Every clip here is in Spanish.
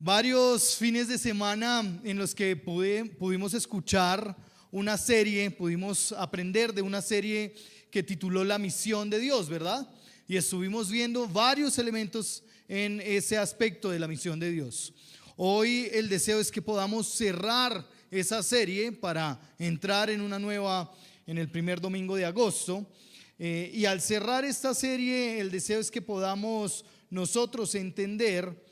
Varios fines de semana en los que pudimos escuchar una serie, pudimos aprender de una serie que tituló La Misión de Dios, ¿verdad? Y estuvimos viendo varios elementos en ese aspecto de la misión de Dios. Hoy el deseo es que podamos cerrar esa serie para entrar en una nueva, en el primer domingo de agosto. Y al cerrar esta serie, el deseo es que podamos nosotros entender,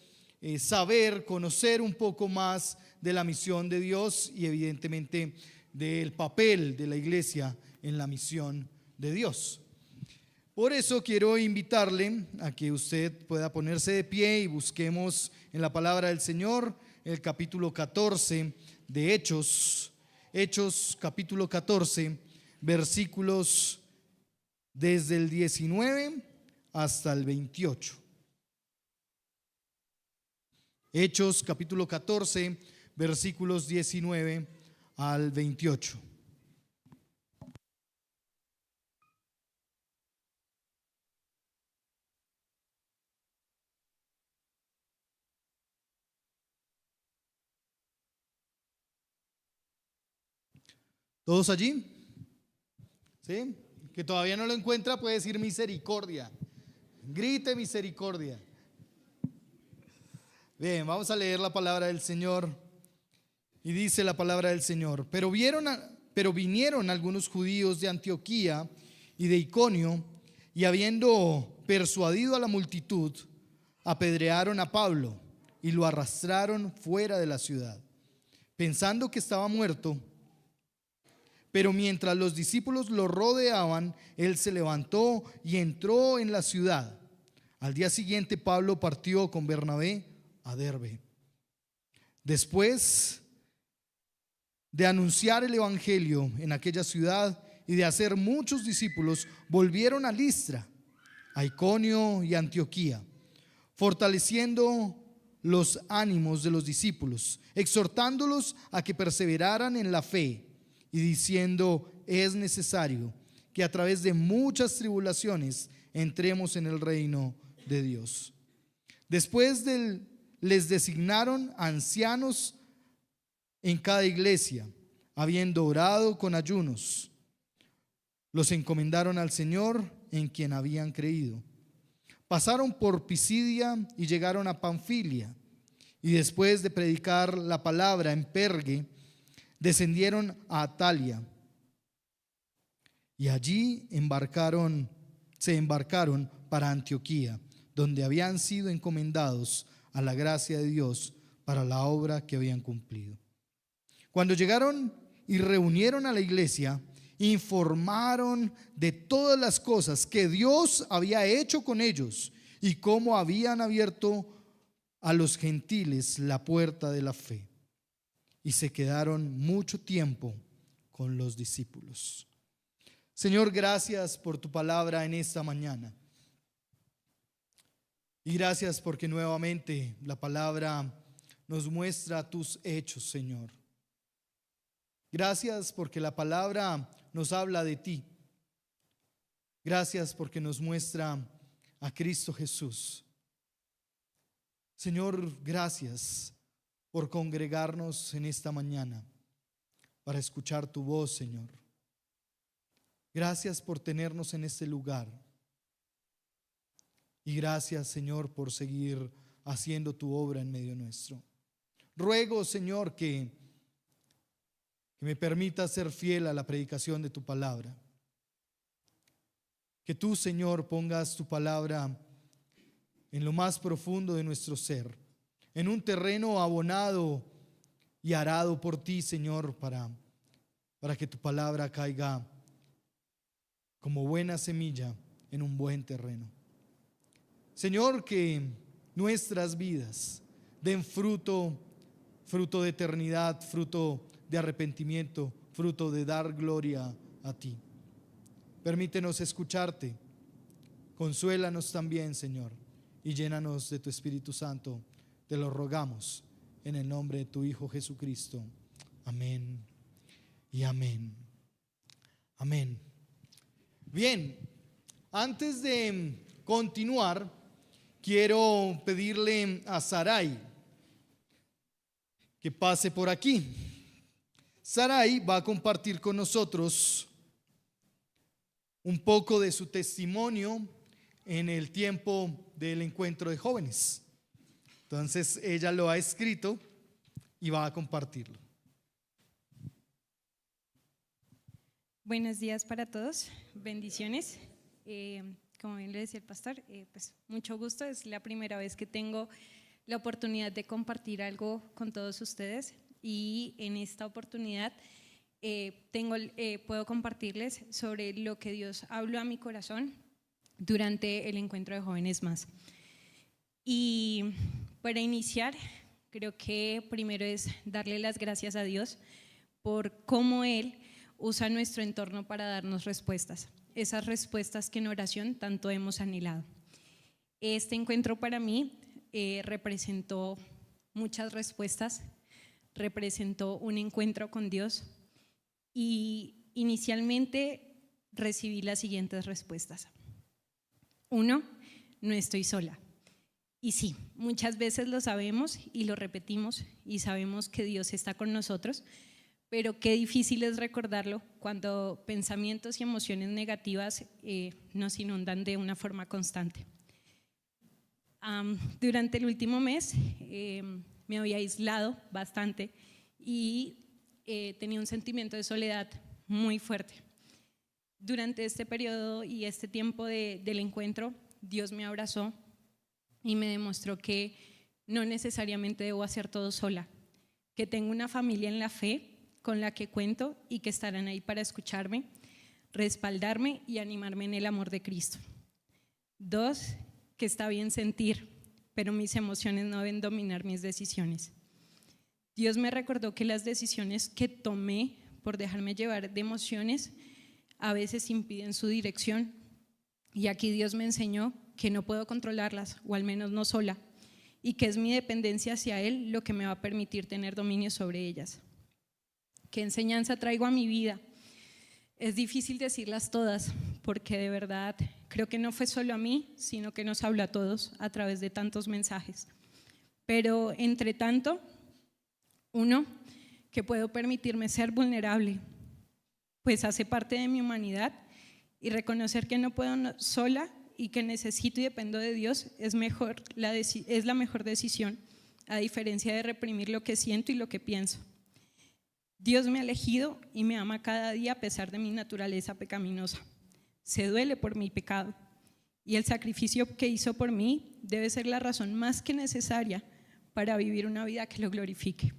saber, conocer un poco más de la misión de Dios y evidentemente del papel de la iglesia en la misión de Dios. Por eso quiero invitarle a que usted pueda ponerse de pie y busquemos en la palabra del Señor el capítulo 14 de Hechos. Hechos capítulo 14, versículos desde el 19 hasta el 28. Hechos capítulo 14, versículos 19 al 28. ¿Todos allí? ¿Sí? Que todavía no lo encuentra puede decir misericordia. Grite misericordia. Bien, vamos a leer la palabra del Señor. Y dice la palabra del Señor: Pero vinieron algunos judíos de Antioquía y de Iconio, y habiendo persuadido a la multitud, apedrearon a Pablo y lo arrastraron fuera de la ciudad, pensando que estaba muerto. Pero mientras los discípulos lo rodeaban, él se levantó y entró en la ciudad. Al día siguiente Pablo partió con Bernabé a Derbe. Después de anunciar el evangelio en aquella ciudad y de hacer muchos discípulos, volvieron a Listra, a Iconio y Antioquía, fortaleciendo los ánimos de los discípulos, exhortándolos a que perseveraran en la fe y diciendo: es necesario que a través de muchas tribulaciones entremos en el reino de Dios. Después les designaron ancianos en cada iglesia, habiendo orado con ayunos, los encomendaron al Señor en quien habían creído. Pasaron por Pisidia y llegaron a Panfilia, y después de predicar la palabra en Perge, descendieron a Atalia, y allí se embarcaron para Antioquía, donde habían sido encomendados a la gracia de Dios para la obra que habían cumplido. Cuando llegaron y reunieron a la iglesia, informaron de todas las cosas que Dios había hecho con ellos y cómo habían abierto a los gentiles la puerta de la fe. Y se quedaron mucho tiempo con los discípulos. Señor, gracias por tu palabra en esta mañana. Y gracias porque nuevamente la palabra nos muestra tus hechos, Señor. Gracias porque la palabra nos habla de ti. Gracias porque nos muestra a Cristo Jesús. Señor, gracias por congregarnos en esta mañana para escuchar tu voz, Señor. Gracias por tenernos en este lugar. Y gracias, Señor, por seguir haciendo tu obra en medio nuestro. Ruego, Señor, que me permitas ser fiel a la predicación de tu palabra. Que tú, Señor, pongas tu palabra en lo más profundo de nuestro ser, en un terreno abonado y arado por ti, Señor, para que tu palabra caiga como buena semilla en un buen terreno. Señor, que nuestras vidas den fruto de eternidad, fruto de arrepentimiento, fruto de dar gloria a ti. Permítenos escucharte. Consuélanos también, Señor, y llénanos de tu Espíritu Santo. Te lo rogamos en el nombre de tu Hijo Jesucristo. Amén y amén. Amén. Bien, antes de continuar, quiero pedirle a Sarai que pase por aquí. Sarai va a compartir con nosotros un poco de su testimonio en el tiempo del encuentro de jóvenes. Entonces ella lo ha escrito y va a compartirlo. Buenos días para todos, bendiciones. Como bien le decía el pastor, pues mucho gusto, es la primera vez que tengo la oportunidad de compartir algo con todos ustedes y en esta oportunidad puedo compartirles sobre lo que Dios habló a mi corazón durante el encuentro de jóvenes más. Y para iniciar, creo que primero es darle las gracias a Dios por cómo Él usa nuestro entorno para darnos respuestas, esas respuestas que en oración tanto hemos anhelado. Este encuentro para mí representó muchas respuestas, representó un encuentro con Dios y inicialmente recibí las siguientes respuestas. 1, no estoy sola. Y sí, muchas veces lo sabemos y lo repetimos y sabemos que Dios está con nosotros, pero qué difícil es recordarlo cuando pensamientos y emociones negativas nos inundan de una forma constante. Durante el último mes me había aislado bastante y tenía un sentimiento de soledad muy fuerte. Durante este periodo y este tiempo del encuentro, Dios me abrazó y me demostró que no necesariamente debo hacer todo sola, que tengo una familia en la fe con la que cuento y que estarán ahí para escucharme, respaldarme y animarme en el amor de Cristo. 2, que está bien sentir, pero mis emociones no deben dominar mis decisiones. Dios me recordó que las decisiones que tomé por dejarme llevar de emociones a veces impiden su dirección, y aquí Dios me enseñó que no puedo controlarlas, o al menos no sola, y que es mi dependencia hacia Él lo que me va a permitir tener dominio sobre ellas. ¿Qué enseñanza traigo a mi vida? Es difícil decirlas todas, porque de verdad creo que no fue solo a mí, sino que nos habló a todos a través de tantos mensajes. Pero entre tanto, 1, que puedo permitirme ser vulnerable, pues hace parte de mi humanidad, y reconocer que no puedo sola y que necesito y dependo de Dios es la mejor decisión, a diferencia de reprimir lo que siento y lo que pienso. Dios me ha elegido y me ama cada día a pesar de mi naturaleza pecaminosa. Se duele por mi pecado y el sacrificio que hizo por mí debe ser la razón más que necesaria para vivir una vida que lo glorifique.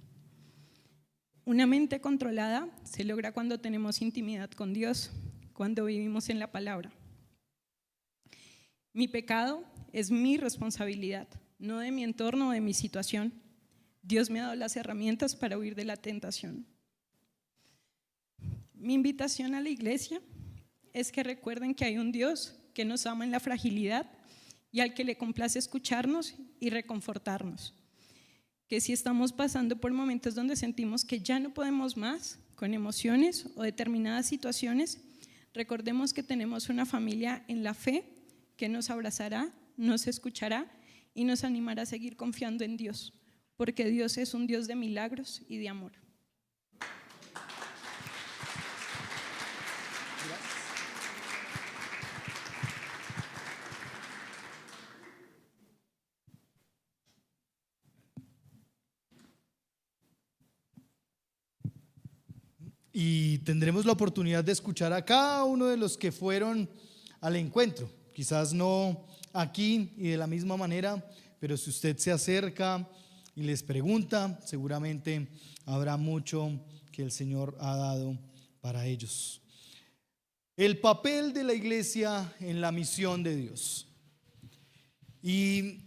Una mente controlada se logra cuando tenemos intimidad con Dios, cuando vivimos en la palabra. Mi pecado es mi responsabilidad, no de mi entorno o de mi situación. Dios me ha dado las herramientas para huir de la tentación. Mi invitación a la iglesia es que recuerden que hay un Dios que nos ama en la fragilidad y al que le complace escucharnos y reconfortarnos. Que si estamos pasando por momentos donde sentimos que ya no podemos más, con emociones o determinadas situaciones, recordemos que tenemos una familia en la fe que nos abrazará, nos escuchará y nos animará a seguir confiando en Dios, porque Dios es un Dios de milagros y de amor. Y tendremos la oportunidad de escuchar a cada uno de los que fueron al encuentro. Quizás no aquí y de la misma manera, pero si usted se acerca y les pregunta, seguramente habrá mucho que el Señor ha dado para ellos. El papel de la iglesia en la misión de Dios. Y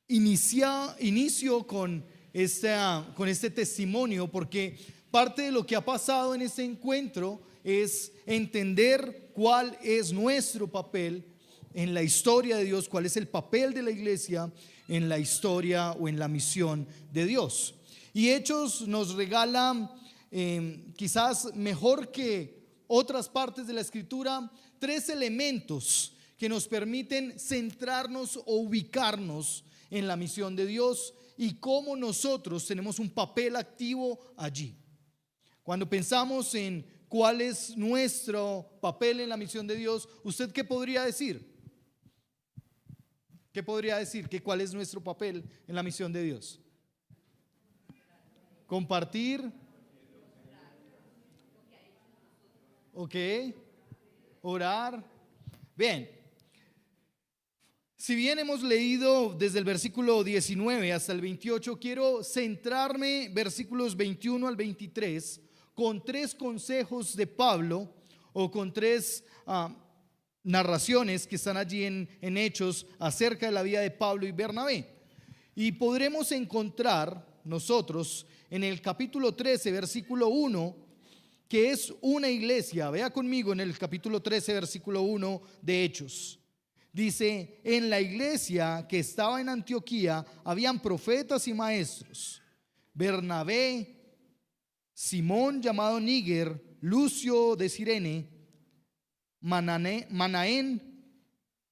inicio con este testimonio porque parte de lo que ha pasado en este encuentro es entender cuál es nuestro papel en la historia de Dios, cuál es el papel de la iglesia en la historia o en la misión de Dios. Y Hechos nos regala, quizás mejor que otras partes de la Escritura, 3 elementos que nos permiten centrarnos o ubicarnos en la misión de Dios y cómo nosotros tenemos un papel activo allí. Cuando pensamos en cuál es nuestro papel en la misión de Dios, ¿usted qué podría decir? ¿Qué podría decir? ¿Cuál es nuestro papel en la misión de Dios? Compartir. Ok. Orar. Bien. Si bien hemos leído desde el versículo 19 hasta el 28, quiero centrarme versículos 21 al 23 con 3 consejos de Pablo, o con 3 narraciones que están allí en Hechos acerca de la vida de Pablo y Bernabé. Y podremos encontrar nosotros en el capítulo 13, versículo 1, que es una iglesia. Vea conmigo en el capítulo 13, versículo 1 de Hechos. Dice: en la iglesia que estaba en Antioquía habían profetas y maestros: Bernabé, Simón llamado Níger, Lucio de Cirene, Manaén,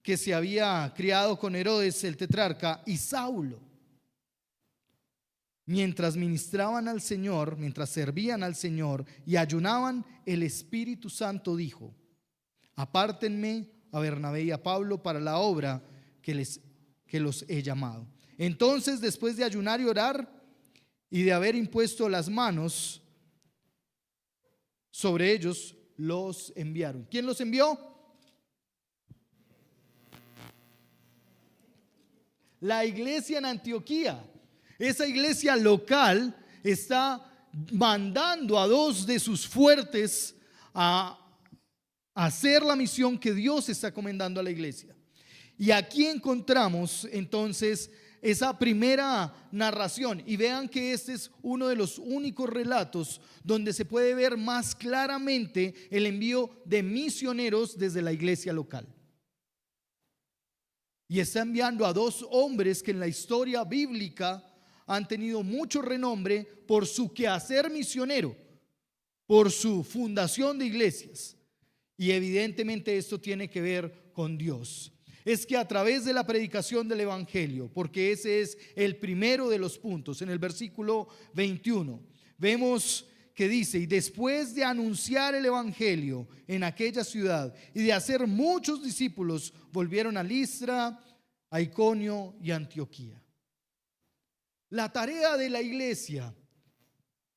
que se había criado con Herodes el tetrarca, y Saulo. Mientras ministraban al Señor, mientras servían al Señor y ayunaban, el Espíritu Santo dijo: apártenme a Bernabé y a Pablo para la obra que los he llamado. Entonces, después de ayunar y orar y de haber impuesto las manos sobre ellos, los enviaron. ¿Quién los envió? La iglesia en Antioquía. Esa iglesia local está mandando a 2 de sus fuertes a hacer la misión que Dios está comendando a la iglesia. Y aquí encontramos entonces esa primera narración, y vean que este es uno de los únicos relatos donde se puede ver más claramente el envío de misioneros desde la iglesia local. Y está enviando a 2 hombres que en la historia bíblica han tenido mucho renombre por su quehacer misionero, por su fundación de iglesias. Y evidentemente esto tiene que ver con Dios. Es que a través de la predicación del evangelio, porque ese es el primero de los puntos, en el versículo 21, vemos que dice: y después de anunciar el evangelio en aquella ciudad y de hacer muchos discípulos, volvieron a Listra, a Iconio y a Antioquía. La tarea de la iglesia,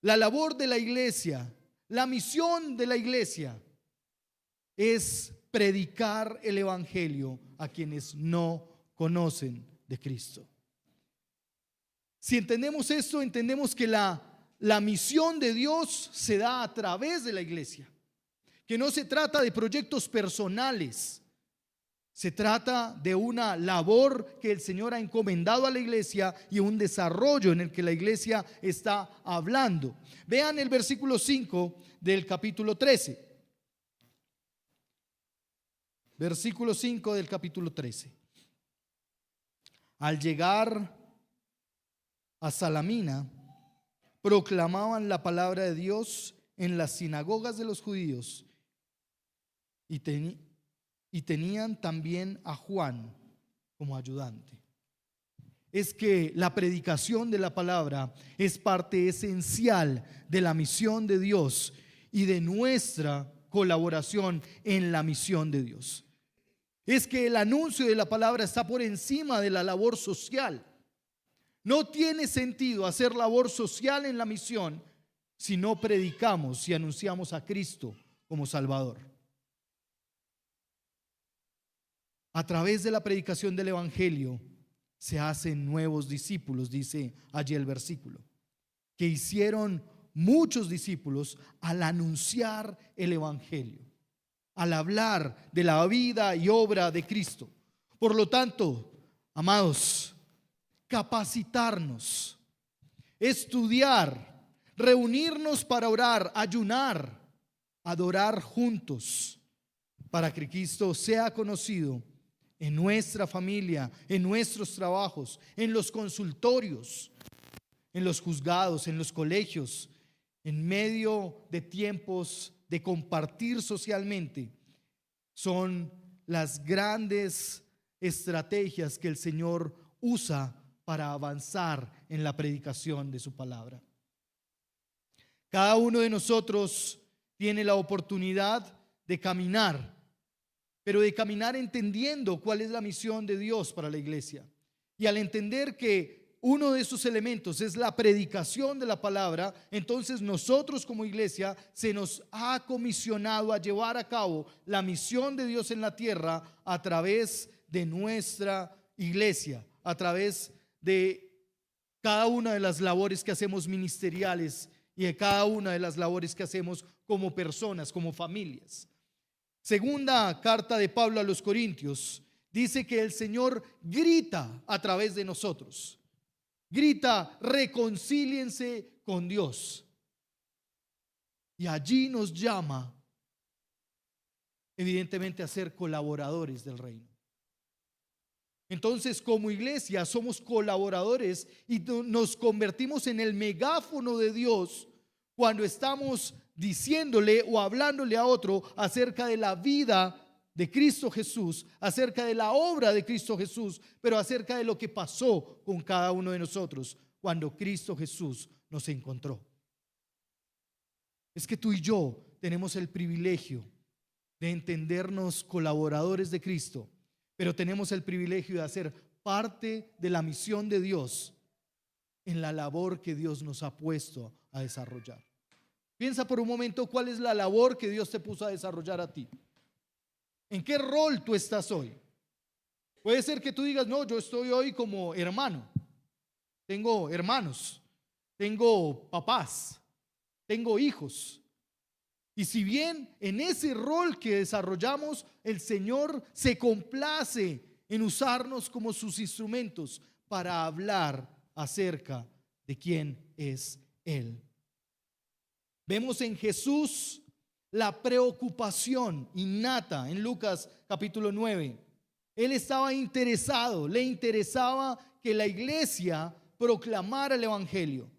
la labor de la iglesia, la misión de la iglesia es predicar el evangelio a quienes no conocen de Cristo. Si entendemos esto, entendemos que la misión de Dios se da a través de la iglesia, que no se trata de proyectos personales, se trata de una labor que el Señor ha encomendado a la iglesia y un desarrollo en el que la iglesia está hablando. Vean el versículo 5 del capítulo 13. Versículo 5 del capítulo 13. Al llegar a Salamina, proclamaban la palabra de Dios en las sinagogas de los judíos y tenían también a Juan como ayudante. Es que la predicación de la palabra es parte esencial de la misión de Dios y de nuestra colaboración en la misión de Dios. Es que el anuncio de la palabra está por encima de la labor social. No tiene sentido hacer labor social en la misión si no predicamos y anunciamos a Cristo como Salvador. A través de la predicación del evangelio se hacen nuevos discípulos, dice allí el versículo, que hicieron muchos discípulos al anunciar el evangelio, al hablar de la vida y obra de Cristo. Por lo tanto, amados, capacitarnos, estudiar, reunirnos para orar, ayunar, adorar juntos, para que Cristo sea conocido en nuestra familia, en nuestros trabajos, en los consultorios, en los juzgados, en los colegios, en medio de tiempos de compartir socialmente. Son las grandes estrategias que el Señor usa para avanzar en la predicación de su palabra. Cada uno de nosotros tiene la oportunidad de caminar, pero de caminar entendiendo cuál es la misión de Dios para la iglesia. Y al entender que uno de esos elementos es la predicación de la palabra, entonces nosotros como iglesia se nos ha comisionado a llevar a cabo la misión de Dios en la tierra a través de nuestra iglesia, a través de cada una de las labores que hacemos ministeriales y de cada una de las labores que hacemos como personas, como familias. Segunda carta de Pablo a los Corintios dice que el Señor grita a través de nosotros. Grita: reconcíliense con Dios. Y allí nos llama, evidentemente, a ser colaboradores del reino. Entonces, como iglesia somos colaboradores y nos convertimos en el megáfono de Dios cuando estamos diciéndole o hablándole a otro acerca de la vida de Cristo Jesús, acerca de la obra de Cristo Jesús, pero acerca de lo que pasó con cada uno de nosotros cuando Cristo Jesús nos encontró. Es que tú y yo tenemos el privilegio de entendernos colaboradores de Cristo, pero tenemos el privilegio de hacer parte de la misión de Dios en la labor que Dios nos ha puesto a desarrollar. Piensa por un momento cuál es la labor que Dios te puso a desarrollar a ti. ¿En qué rol tú estás hoy? Puede ser que tú digas: no, yo estoy hoy como hermano. Tengo hermanos, tengo papás, tengo hijos. Y si bien en ese rol que desarrollamos, el Señor se complace en usarnos como sus instrumentos para hablar acerca de quién es Él. Vemos en Jesús la preocupación innata en Lucas capítulo 9. Él estaba interesado, le interesaba que la iglesia proclamara el evangelio.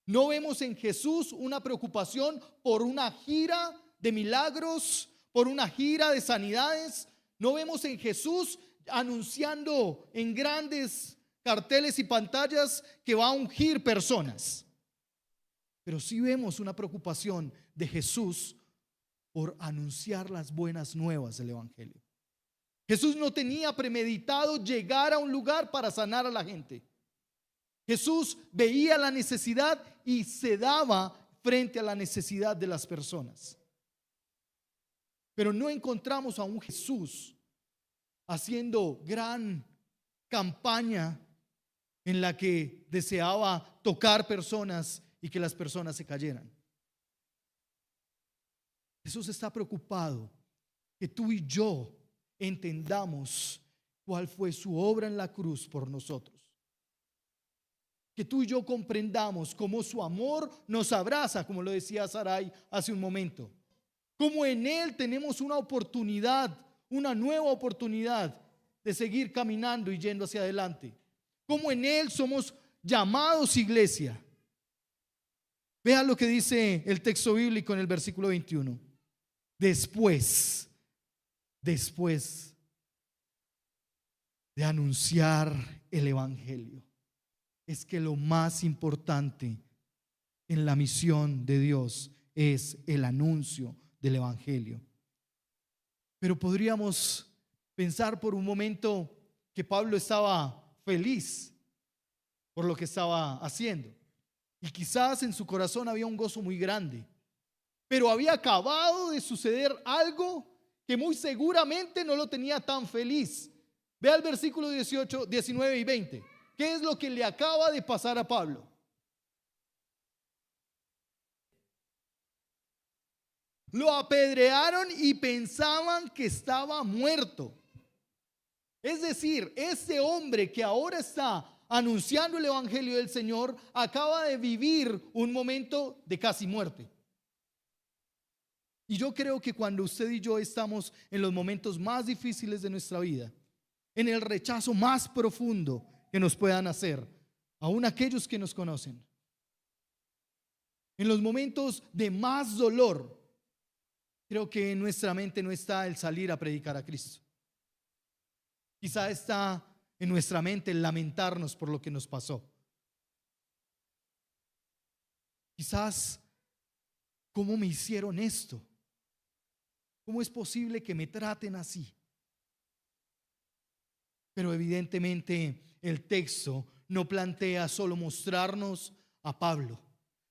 No vemos en Jesús una preocupación por una gira de milagros, por una gira de sanidades. No vemos en Jesús anunciando en grandes carteles y pantallas que va a ungir personas. Pero sí vemos una preocupación de Jesús por anunciar las buenas nuevas del evangelio. Jesús no tenía premeditado llegar a un lugar para sanar a la gente. Jesús veía la necesidad y se daba frente a la necesidad de las personas. Pero no encontramos a un Jesús haciendo gran campaña en la que deseaba tocar personas y que las personas se cayeran. Jesús está preocupado que tú y yo entendamos cuál fue su obra en la cruz por nosotros. Que tú y yo comprendamos cómo su amor nos abraza, como lo decía Sarai hace un momento. Cómo en Él tenemos una oportunidad, una nueva oportunidad de seguir caminando y yendo hacia adelante. Cómo en Él somos llamados iglesia. Vean lo que dice el texto bíblico en el versículo 21. Después de anunciar el evangelio. Es que lo más importante en la misión de Dios es el anuncio del evangelio. Pero podríamos pensar por un momento que Pablo estaba feliz por lo que estaba haciendo. Y quizás en su corazón había un gozo muy grande. Pero había acabado de suceder algo que muy seguramente no lo tenía tan feliz. Vea el versículo 18, 19 y 20. ¿Qué es lo que le acaba de pasar a Pablo? Lo apedrearon y pensaban que estaba muerto. Es decir, ese hombre que ahora está anunciando el evangelio del Señor acaba de vivir un momento de casi muerte. Y yo creo que cuando usted y yo estamos en los momentos más difíciles de nuestra vida, en el rechazo más profundo que nos puedan hacer, aún aquellos que nos conocen, en los momentos de más dolor, creo que en nuestra mente no está el salir a predicar a Cristo. Quizá está en nuestra mente el lamentarnos por lo que nos pasó. Quizás, ¿cómo me hicieron esto? ¿Cómo es posible que me traten así? Pero evidentemente el texto no plantea solo mostrarnos a Pablo,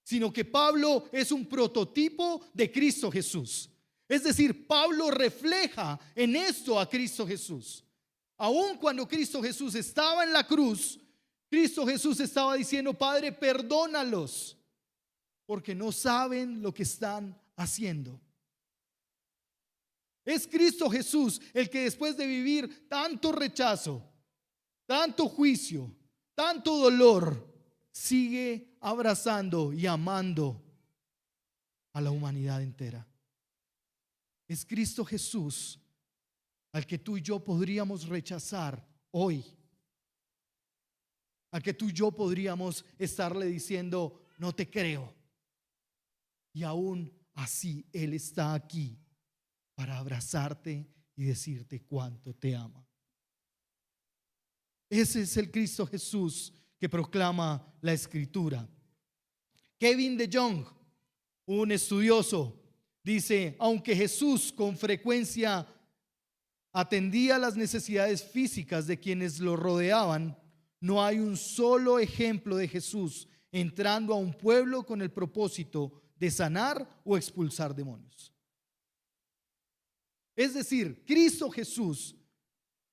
sino que Pablo es un prototipo de Cristo Jesús. Es decir, Pablo refleja en esto a Cristo Jesús. Aun cuando Cristo Jesús estaba en la cruz, Cristo Jesús estaba diciendo: Padre, perdónalos, porque no saben lo que están haciendo. Es Cristo Jesús el que, después de vivir tanto rechazo, tanto juicio, tanto dolor, sigue abrazando y amando a la humanidad entera. Es Cristo Jesús al que tú y yo podríamos rechazar hoy, al que tú y yo podríamos estarle diciendo: no te creo. Y aún así Él está aquí para abrazarte y decirte cuánto te ama. Ese es el Cristo Jesús que proclama la Escritura. Kevin DeYoung, un estudioso, dice: aunque Jesús con frecuencia atendía las necesidades físicas de quienes lo rodeaban, no hay un solo ejemplo de Jesús entrando a un pueblo con el propósito de sanar o expulsar demonios. Es decir, Cristo Jesús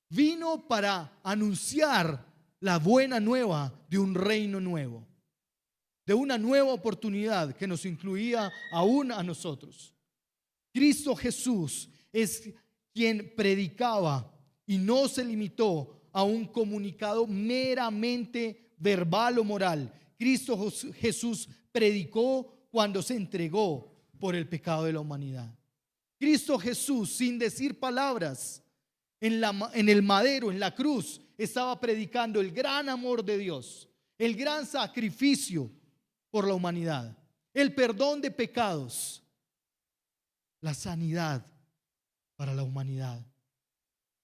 vino para anunciar la buena nueva de un reino nuevo, de una nueva oportunidad que nos incluía aún a nosotros. Cristo Jesús es quien predicaba y no se limitó a un comunicado meramente verbal o moral. Cristo Jesús predicó cuando se entregó por el pecado de la humanidad. Cristo Jesús, sin decir palabras, en el madero, en la cruz, estaba predicando el gran amor de Dios, el gran sacrificio por la humanidad, el perdón de pecados, la sanidad para la humanidad.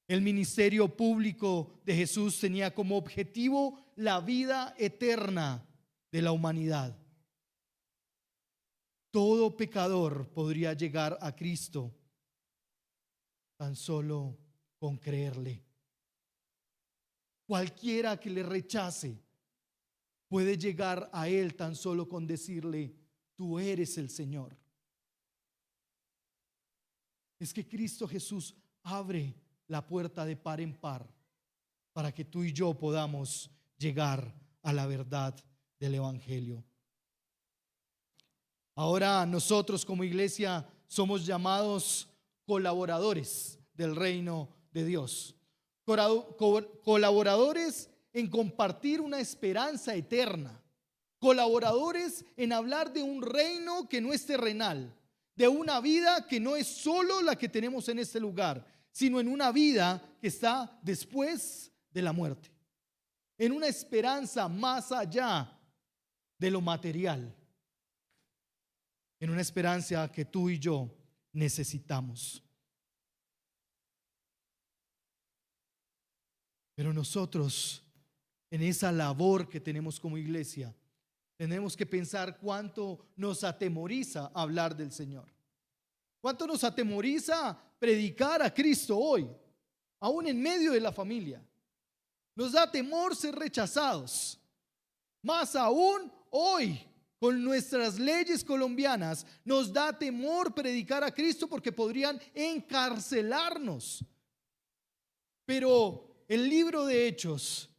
El ministerio público de Jesús tenía como objetivo la vida eterna de la humanidad. Todo pecador podría llegar a Cristo tan solo con creerle. Cualquiera que le rechace puede llegar a Él tan solo con decirle: tú eres el Señor. Es que Cristo Jesús abre la puerta de par en par para que tú y yo podamos llegar a la verdad del Evangelio. Ahora nosotros como iglesia somos llamados colaboradores del reino de Dios, colaboradores en compartir una esperanza eterna, colaboradores en hablar de un reino que no es terrenal, de una vida que no es solo la que tenemos en este lugar, sino en una vida que está después de la muerte, en una esperanza más allá de lo material, en una esperanza que tú y yo necesitamos. Pero nosotros, en esa labor que tenemos como iglesia, tenemos que pensar cuánto nos atemoriza hablar del Señor, cuánto nos atemoriza predicar a Cristo hoy, aún en medio de la familia. Nos da temor ser rechazados, más aún hoy. Con nuestras leyes colombianas nos da temor predicar a Cristo porque podrían encarcelarnos. Pero el libro de Hechos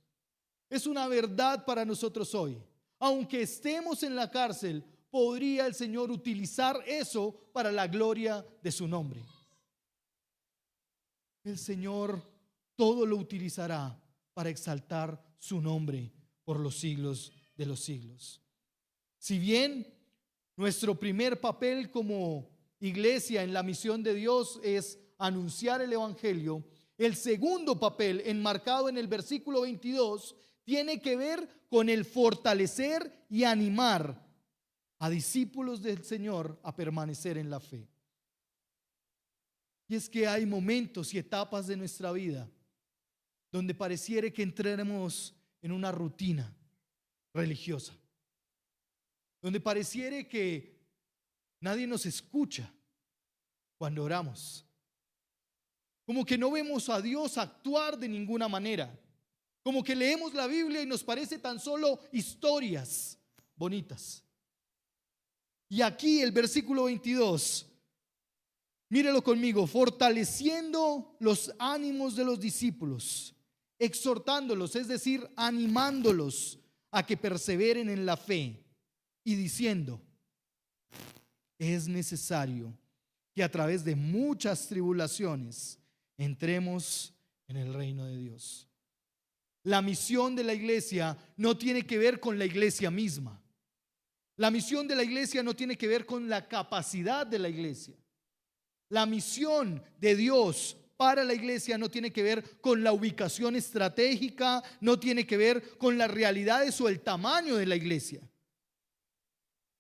es una verdad para nosotros hoy. Aunque estemos en la cárcel, podría el Señor utilizar eso para la gloria de su nombre. El Señor todo lo utilizará para exaltar su nombre por los siglos de los siglos. Si bien nuestro primer papel como iglesia en la misión de Dios es anunciar el Evangelio, el segundo papel, enmarcado en el versículo 22, tiene que ver con el fortalecer y animar a discípulos del Señor a permanecer en la fe. Y es que hay momentos y etapas de nuestra vida donde pareciera que entráramos en una rutina religiosa, donde pareciera que nadie nos escucha cuando oramos, como que no vemos a Dios actuar de ninguna manera, como que leemos la Biblia y nos parece tan solo historias bonitas. Y aquí el versículo 22, mírelo conmigo: fortaleciendo los ánimos de los discípulos, exhortándolos, es decir, animándolos a que perseveren en la fe, y diciendo: es necesario que a través de muchas tribulaciones entremos en el reino de Dios. La misión de la iglesia no tiene que ver con la iglesia misma. La misión de la iglesia no tiene que ver con la capacidad de la iglesia. La misión de Dios para la iglesia no tiene que ver con la ubicación estratégica, no tiene que ver con las realidades o el tamaño de la iglesia.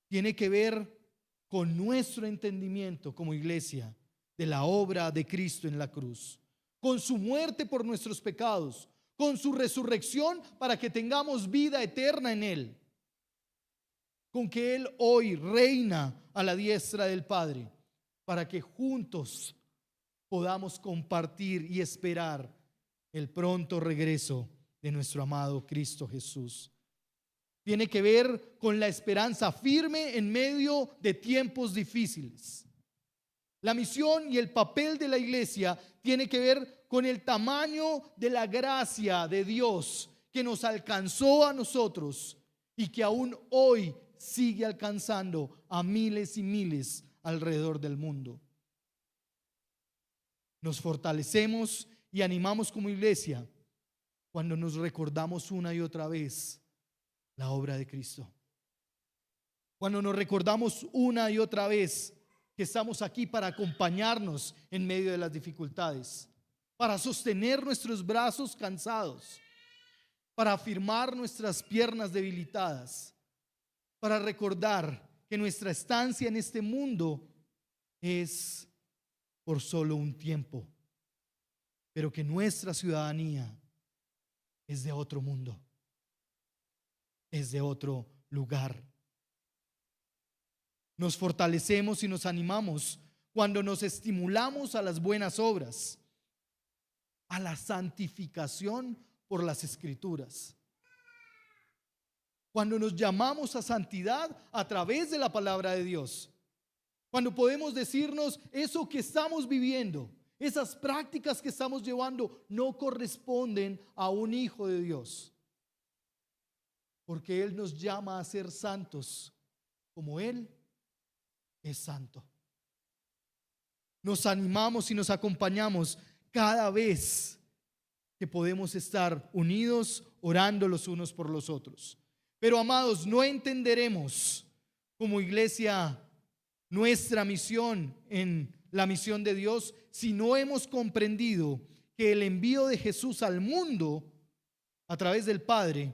Tiene que ver con nuestro entendimiento como iglesia de la obra de Cristo en la cruz, con su muerte por nuestros pecados, con su resurrección para que tengamos vida eterna en Él, con que Él hoy reina a la diestra del Padre, para que juntos podamos compartir y esperar el pronto regreso de nuestro amado Cristo Jesús. Tiene que ver con la esperanza firme en medio de tiempos difíciles. La misión y el papel de la iglesia tiene que ver con el tamaño de la gracia de Dios que nos alcanzó a nosotros y que aún hoy sigue alcanzando a miles y miles alrededor del mundo. Nos fortalecemos y animamos como iglesia cuando nos recordamos una y otra vez la obra de Cristo. Cuando nos recordamos una y otra vez que estamos aquí para acompañarnos en medio de las dificultades, para sostener nuestros brazos cansados, para afirmar nuestras piernas debilitadas, para recordar que nuestra estancia en este mundo es por solo un tiempo, pero que nuestra ciudadanía es de otro mundo, es de otro lugar. Nos fortalecemos y nos animamos cuando nos estimulamos a las buenas obras, a la santificación por las Escrituras. Cuando nos llamamos a santidad a través de la palabra de Dios. Cuando podemos decirnos: eso que estamos viviendo, esas prácticas que estamos llevando no corresponden a un hijo de Dios. Porque Él nos llama a ser santos como Él es santo. Nos animamos y nos acompañamos cada vez que podemos estar unidos orando los unos por los otros. Pero amados, no entenderemos como iglesia nuestra misión en la misión de Dios si no hemos comprendido que el envío de Jesús al mundo a través del Padre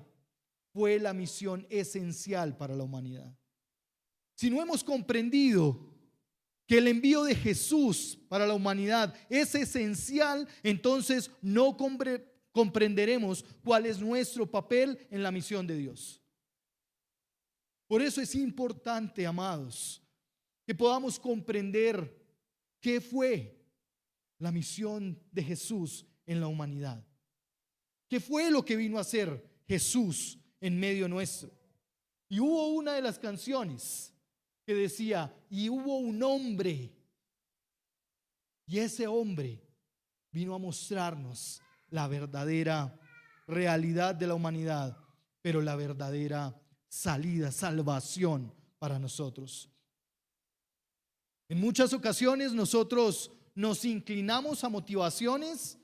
fue la misión esencial para la humanidad. Si no hemos comprendido que el envío de Jesús para la humanidad es esencial, entonces no comprenderemos cuál es nuestro papel en la misión de Dios. Por eso es importante, amados, que podamos comprender qué fue la misión de Jesús en la humanidad. ¿Qué fue lo que vino a hacer Jesús en medio nuestro? Y hubo una de las canciones que decía: y hubo un hombre, y ese hombre vino a mostrarnos la verdadera realidad de la humanidad, pero la verdadera salida, salvación para nosotros. En muchas ocasiones nosotros nos inclinamos a motivaciones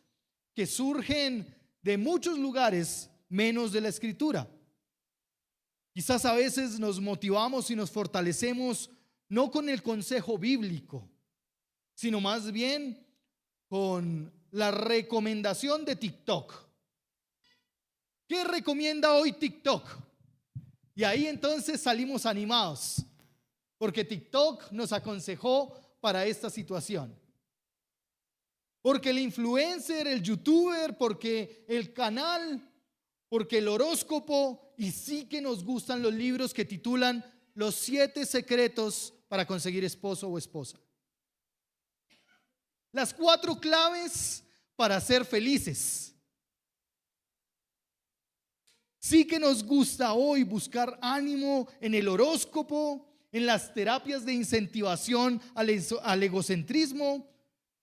que surgen de muchos lugares menos de la Escritura. Quizás a veces nos motivamos y nos fortalecemos no con el consejo bíblico, sino más bien con la recomendación de TikTok. ¿Qué recomienda hoy TikTok? Y ahí entonces salimos animados, porque TikTok nos aconsejó para esta situación. porque el influencer, el youtuber, porque el canal, porque el horóscopo, y sí que nos gustan los libros que titulan Los 7 secretos para conseguir esposo o esposa. Las 4 claves para ser felices. Sí que nos gusta hoy buscar ánimo en el horóscopo, en las terapias de incentivación al egocentrismo.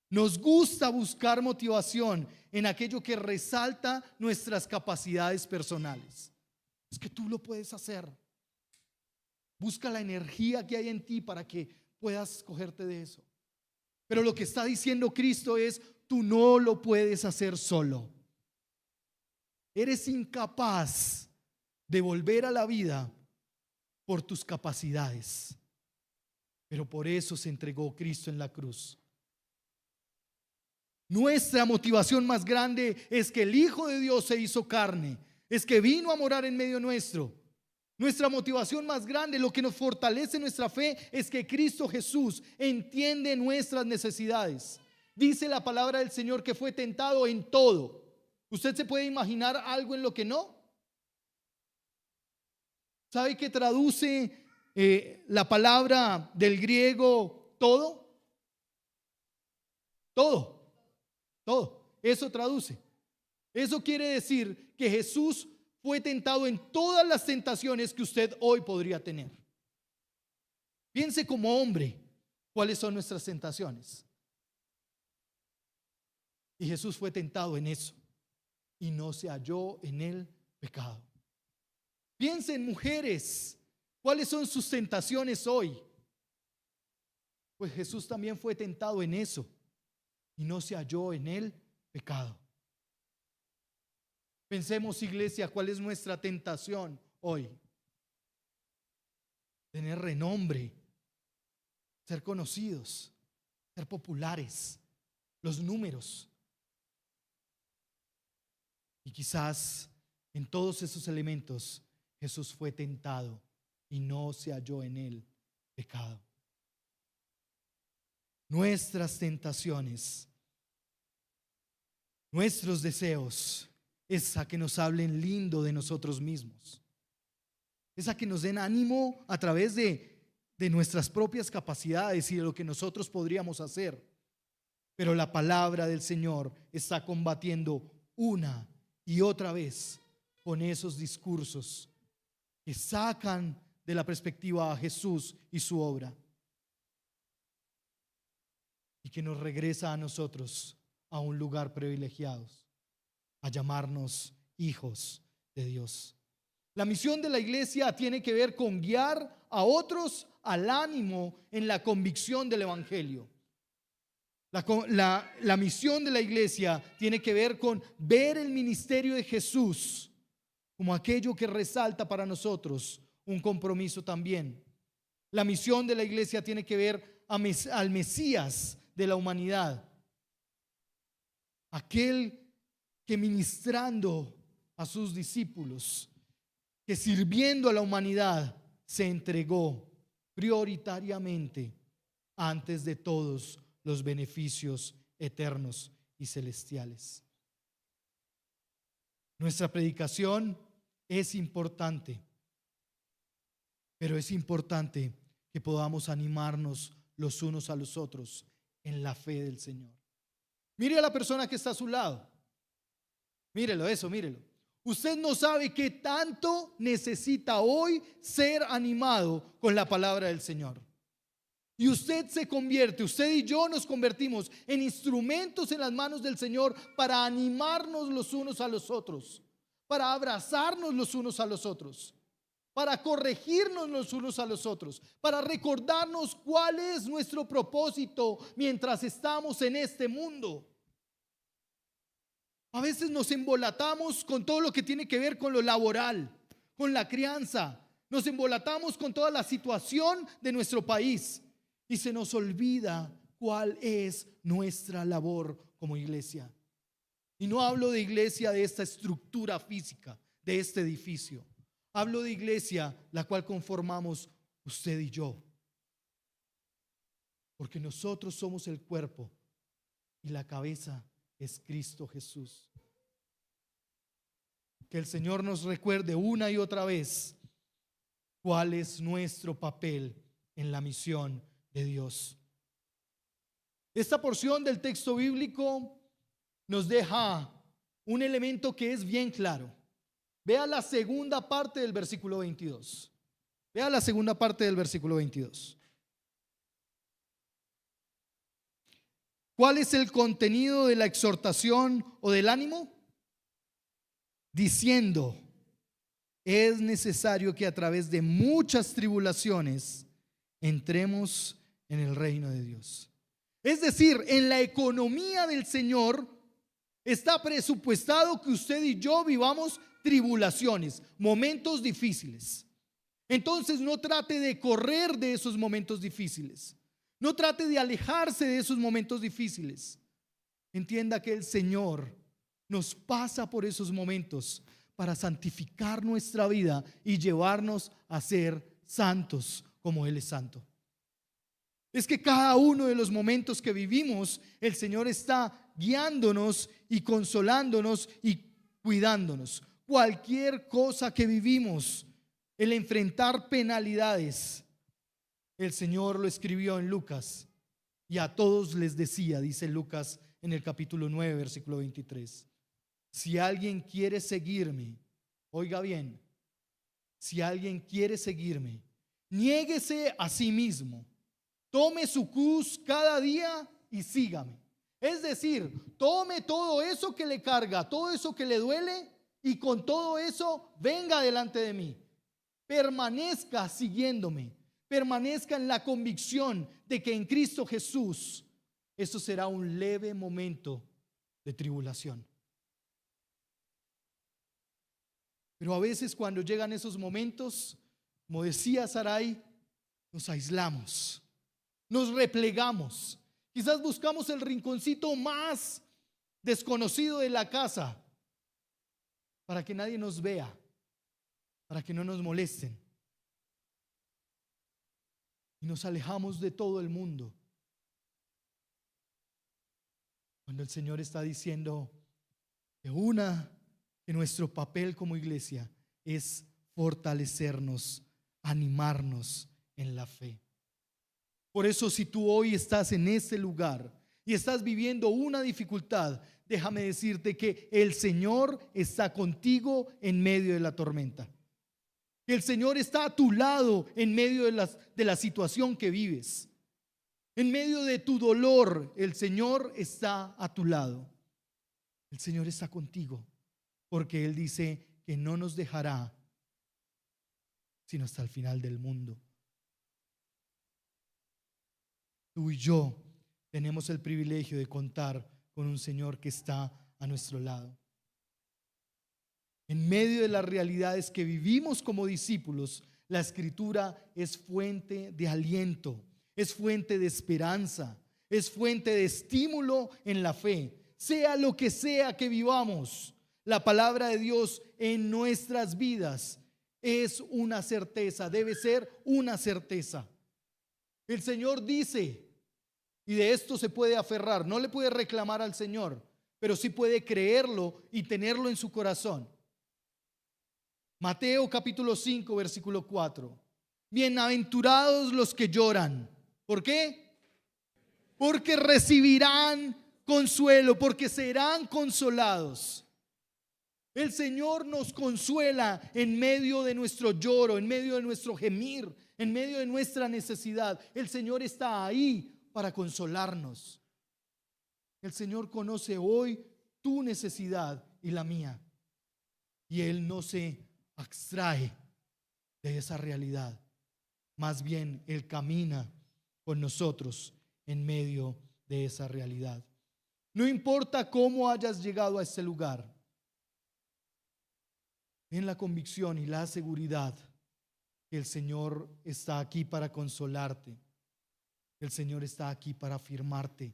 Nos gusta buscar motivación en aquello que resalta nuestras capacidades personales. Es que tú lo puedes hacer. Busca la energía que hay en ti para que puedas cogerte de eso. Pero lo que está diciendo Cristo es: tú no lo puedes hacer solo. Eres incapaz de volver a la vida por tus capacidades. Pero por eso se entregó Cristo en la cruz. Nuestra motivación más grande es que el Hijo de Dios se hizo carne, es que vino a morar en medio nuestro. Nuestra motivación más grande, lo que nos fortalece nuestra fe, es que Cristo Jesús entiende nuestras necesidades. Dice la palabra del Señor que fue tentado en todo. ¿Usted se puede imaginar algo en lo que no? ¿Sabe qué traduce la palabra del griego todo? Todo. Eso traduce. Eso quiere decir que Jesús fue tentado en todas las tentaciones que usted hoy podría tener. Piense como hombre, ¿cuáles son nuestras tentaciones? Y Jesús fue tentado en eso y no se halló en el pecado. Piense en mujeres, ¿cuáles son sus tentaciones hoy? Pues Jesús también fue tentado en eso y no se halló en el pecado. Pensemos, iglesia, ¿cuál es nuestra tentación hoy? Tener renombre, ser conocidos, ser populares, los números. Y quizás en todos esos elementos Jesús fue tentado y no se halló en él pecado. Nuestras tentaciones, nuestros deseos, es a que nos hablen lindo de nosotros mismos, es a que nos den ánimo a través de nuestras propias capacidades y de lo que nosotros podríamos hacer. Pero la palabra del Señor está combatiendo una y otra vez con esos discursos que sacan de la perspectiva a Jesús y su obra, y que nos regresa a nosotros a un lugar privilegiados, a llamarnos hijos de Dios. La misión de la iglesia tiene que ver con guiar a otros al ánimo en la convicción del evangelio. La misión de la iglesia tiene que ver con ver el ministerio de Jesús como aquello que resalta para nosotros un compromiso también. La misión de la iglesia tiene que ver al Mesías de la humanidad, aquel que ministrando a sus discípulos, que sirviendo a la humanidad, se entregó prioritariamente antes de todos los beneficios eternos y celestiales. Nuestra predicación es importante, pero es importante que podamos animarnos los unos a los otros en la fe del Señor. Mire a la persona que está a su lado. Mírelo. Usted no sabe qué tanto necesita hoy ser animado con la palabra del Señor. Y usted y yo nos convertimos en instrumentos en las manos del Señor para animarnos los unos a los otros, para abrazarnos los unos a los otros, para corregirnos los unos a los otros, para recordarnos cuál es nuestro propósito mientras estamos en este mundo. A veces nos embolatamos con todo lo que tiene que ver con lo laboral, con la crianza. Nos embolatamos con toda la situación de nuestro país y se nos olvida cuál es nuestra labor como iglesia. Y no hablo de iglesia de esta estructura física, de este edificio. Hablo de iglesia la cual conformamos usted y yo. Porque nosotros somos el cuerpo y la cabeza es Cristo Jesús. Que el Señor nos recuerde una y otra vez cuál es nuestro papel en la misión de Dios. Esta porción del texto bíblico nos deja un elemento que es bien claro. Vea la segunda parte del versículo 22. Vea la segunda parte del versículo 22. ¿Cuál es el contenido de la exhortación o del ánimo? Diciendo, es necesario que a través de muchas tribulaciones entremos en el reino de Dios. Es decir, en la economía del Señor está presupuestado que usted y yo vivamos tribulaciones, momentos difíciles. Entonces no trate de correr de esos momentos difíciles. No trate de alejarse de esos momentos difíciles. Entienda que el Señor nos pasa por esos momentos para santificar nuestra vida y llevarnos a ser santos como Él es santo. Es que cada uno de los momentos que vivimos, el Señor está guiándonos y consolándonos y cuidándonos. Cualquier cosa que vivimos, el enfrentar penalidades, el Señor lo escribió en Lucas y a todos les decía, dice Lucas en el capítulo 9, versículo 23, si alguien quiere seguirme, oiga bien, si alguien quiere seguirme, niéguese a sí mismo, tome su cruz cada día y sígame. Es decir, tome todo eso que le carga, todo eso que le duele y con todo eso venga delante de mí. Permanezca siguiéndome, permanezca en la convicción de que en Cristo Jesús esto será un leve momento de tribulación. Pero a veces cuando llegan esos momentos, como decía Sarai, nos aislamos, nos replegamos. Quizás buscamos el rinconcito más desconocido de la casa para que nadie nos vea, para que no nos molesten. Y nos alejamos de todo el mundo. Cuando el Señor está diciendo que nuestro papel como iglesia es fortalecernos, animarnos en la fe. Por eso, si tú hoy estás en este lugar y estás viviendo una dificultad, déjame decirte que el Señor está contigo en medio de la tormenta. Que el Señor está a tu lado en medio de la situación que vives. En medio de tu dolor, el Señor está a tu lado. El Señor está contigo porque Él dice que no nos dejará sino hasta el final del mundo. Tú y yo tenemos el privilegio de contar con un Señor que está a nuestro lado. En medio de las realidades que vivimos como discípulos, la Escritura es fuente de aliento, es fuente de esperanza, es fuente de estímulo en la fe. Sea lo que sea que vivamos, la palabra de Dios en nuestras vidas es una certeza, debe ser una certeza. El Señor dice, y de esto se puede aferrar, no le puede reclamar al Señor, pero sí puede creerlo y tenerlo en su corazón. Mateo capítulo 5, versículo 4. Bienaventurados los que lloran. ¿Por qué? Porque recibirán consuelo, porque serán consolados. El Señor nos consuela en medio de nuestro lloro, en medio de nuestro gemir, en medio de nuestra necesidad. El Señor está ahí para consolarnos. El Señor conoce hoy tu necesidad y la mía. Y Él no se abstrae de esa realidad. Más bien, Él camina con nosotros en medio de esa realidad. No importa cómo hayas llegado a este lugar, en la convicción y la seguridad que el Señor está aquí para consolarte. El Señor está aquí para afirmarte.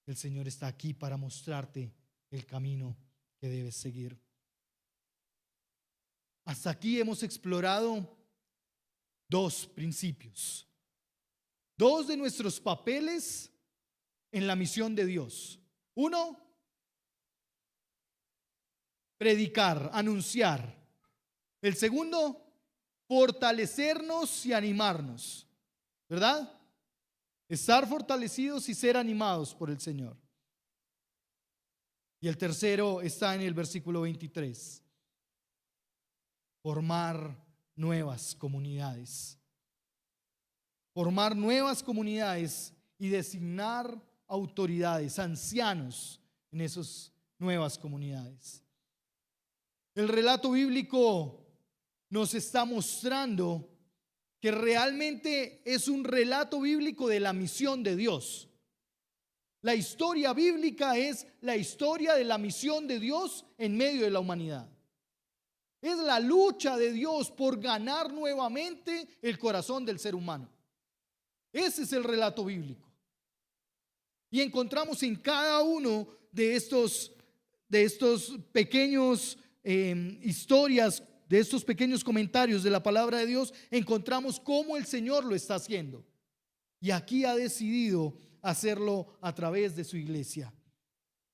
El Señor está aquí para mostrarte el camino que debes seguir. Hasta aquí hemos explorado dos principios, dos de nuestros papeles en la misión de Dios. Uno, predicar, anunciar. El segundo, fortalecernos y animarnos, ¿verdad? Estar fortalecidos y ser animados por el Señor. Y el tercero está en el versículo 23. Formar nuevas comunidades. Formar nuevas comunidades y designar autoridades, ancianos en esas nuevas comunidades. El relato bíblico nos está mostrando que realmente es un relato bíblico de la misión de Dios. La historia bíblica es la historia de la misión de Dios en medio de la humanidad. Es la lucha de Dios por ganar nuevamente el corazón del ser humano. Ese es el relato bíblico. Y encontramos en cada uno de estos pequeños historias, de estos pequeños comentarios de la palabra de Dios, encontramos cómo el Señor lo está haciendo. Y aquí ha decidido hacerlo a través de su iglesia.